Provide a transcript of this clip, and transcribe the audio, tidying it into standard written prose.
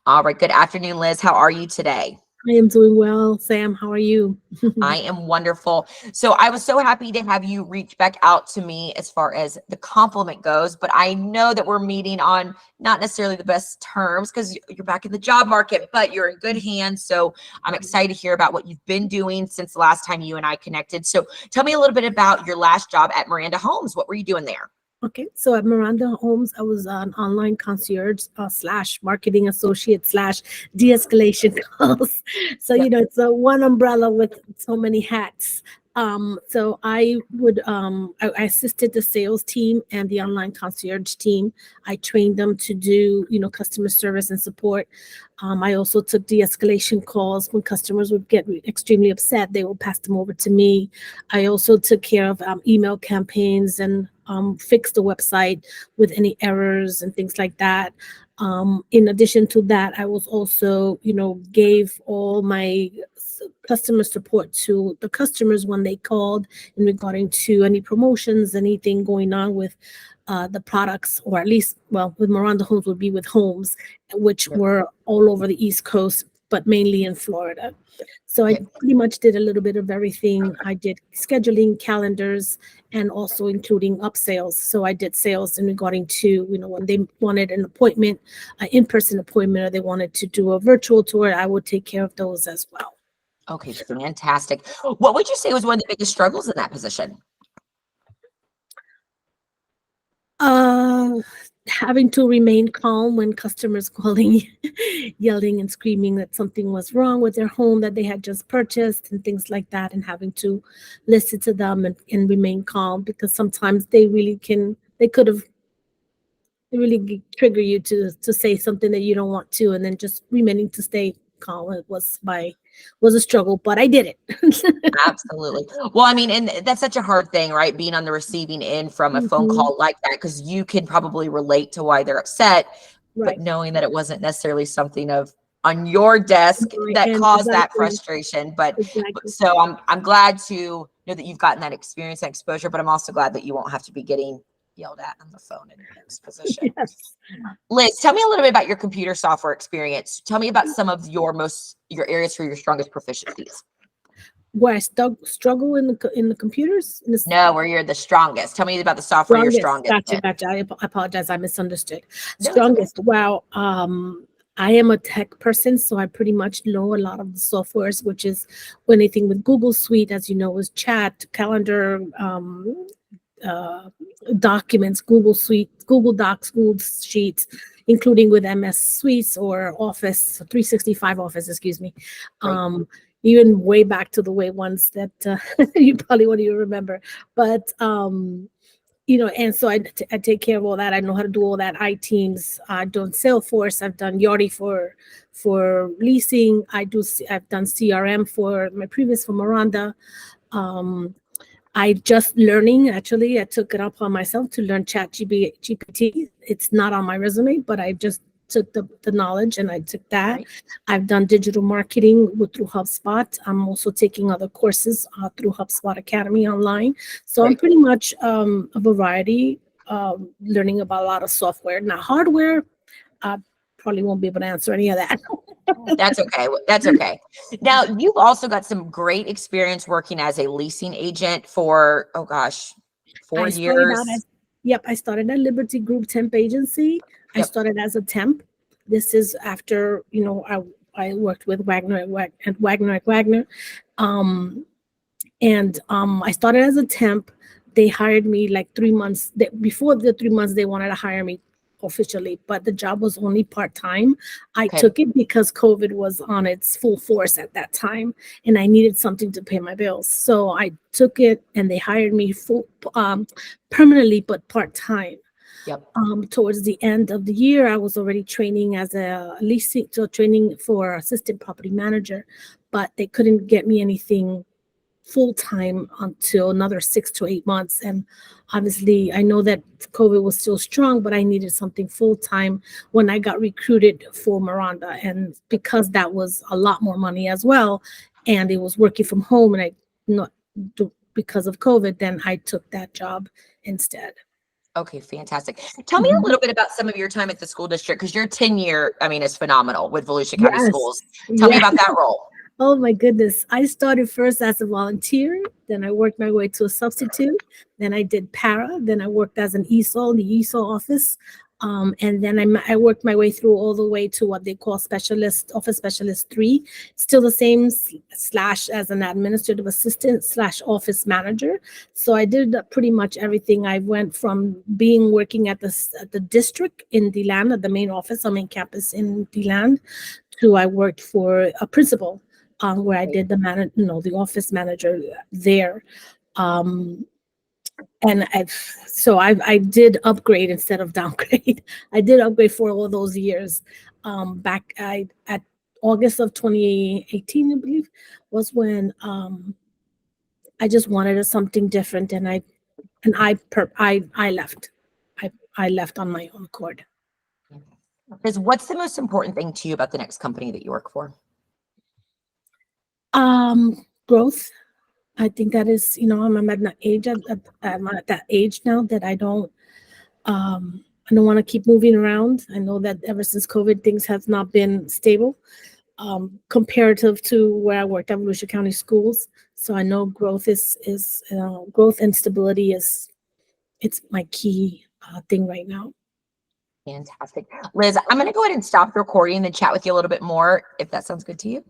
All right. Good afternoon, Liz. How are you today? I am doing well, Sam. How are you? I am wonderful. So I was so happy to have you reach back out to me as far as the compliment goes, but I know that we're meeting on not necessarily the best terms because you're back in the job market, but you're in good hands. So I'm excited to hear about what you've been doing since the last time you and I connected. So tell me a little bit about your last job at Miranda Homes. What were you doing there? Okay, so at Miranda Homes, I was an online concierge slash marketing associate slash de-escalation calls. So Yep. it's a one umbrella with so many hats. So I assisted the sales team and the online concierge team. I trained them to do customer service and support. I also took de-escalation calls when customers would get extremely upset. They would pass them over to me. I also took care of email campaigns and fixed the website with any errors and things like that. In addition to that, I was also, gave all my customer support to the customers when they called in regarding to any promotions, anything going on with the products, or at least, well, with Miranda Homes would be with homes, which Yep. were all over the East Coast, but mainly in Florida. So I Okay. pretty much did a little bit of everything. I did scheduling, calendars, and also including upsells. So I did sales in regarding to, when they wanted an appointment, an in-person appointment, or they wanted to do a virtual tour, I would take care of those as well. Okay. Fantastic. What would you say was one of the biggest struggles in that position? Uh, Having to remain calm when customers calling, yelling and screaming that something was wrong with their home that they had just purchased and things like that, and having to listen to them and remain calm, because sometimes they could have trigger you to say something that you don't want to, and then just remaining to stay calm. It was a struggle, but I did it. Absolutely. Well, I mean, and that's such a hard thing, right? Being on the receiving end from a phone Mhm. call like that, because you can probably relate to why they're upset, but Right. knowing that it wasn't necessarily something of on your desk Right. that And caused that exactly, frustration. But exactly. so I'm glad to know that you've gotten that experience and exposure, but I'm also glad that you won't have to be getting yelled at on the phone in your next position. Yes. Liz, tell me a little bit about your computer software experience. Tell me about some of your areas for your strongest proficiencies. Where I struggle in the computers, in the No, where you're the strongest. Tell me about the software you're strongest. strongest Gotcha, in. gotcha. I apologize. I misunderstood. No, it's okay. Strongest. Wow. I am a tech person, so I pretty much know a lot of the softwares, which is anything with Google Suite, as you know, is chat, calendar, uh, documents, Google Suite, Google Docs, Google Sheets, including with MS Suites or Office 365 Office, excuse me. Great. Um, Even way back to the way ones that you probably won't even remember. But and so I take care of all that. I know how to do all that. iTeams, I've done Salesforce, I've done Yardi for leasing. I've done CRM for my previous for Miranda. Um, I just learning, actually. I took it up on myself to learn GPT. It's not on my resume, but I just took the knowledge and I took that. Great. I've done digital marketing through HubSpot. I'm also taking other courses through HubSpot Academy online. So I'm Great. pretty much a variety, learning about a lot of software. Now, hardware, I probably won't be able to answer any of that. That's okay. That's okay. Now, you've also got some great experience working as a leasing agent for, oh gosh, four I started out years. as, yep, I started at Liberty Group Temp Agency. I Yep. started as a temp. This is after, I worked with Wagner. Um, and I started as a temp. They hired me like 3 months. Before the 3 months, they wanted to hire me officially, but the job was only part-time. I Okay. took it because COVID was on its full force at that time, and I needed something to pay my bills. So I took it, and they hired me permanently, but part-time. Yep. Towards the end of the year, I was already training as a leasing, so training for assistant property manager, but they couldn't get me anything full time until another 6 to 8 months. And obviously, I know that COVID was still strong, but I needed something full time when I got recruited for Miranda. And because that was a lot more money as well, and it was working from home, and I not because of COVID, then I took that job instead. Okay, fantastic. Tell me a Mhm. little bit about some of your time at the school district because your tenure, I mean, is phenomenal with Volusia County Yes. Schools. Tell me Yeah. about that role. Oh my goodness. I started first as a volunteer, then I worked my way to a substitute, then I did para, then I worked as an ESOL, the ESOL office. And then I worked my way through all the way to what they call specialist, office specialist 3, still the same slash as an administrative assistant slash office manager. So I did pretty much everything. I went from being working at the district in DeLand, at the main office, our main campus in DeLand, to I worked for a principal, where I did the office manager there. Um, and I did upgrade instead of downgrade. I did upgrade for all those years. Back at August of 2018, I believe, was when I just wanted something different, and I left. I left on my own accord. Because what's the most important thing to you about the next company that you work for? Growth. I think that is, I'm at that age now that I don't want to keep moving around. I know that ever since COVID, things have not been stable, comparative to where I worked at Volusia County Schools. So I know growth and stability it's my key thing right now. Fantastic. Liz, I'm going to go ahead and stop the recording and then chat with you a little bit more if that sounds good to you.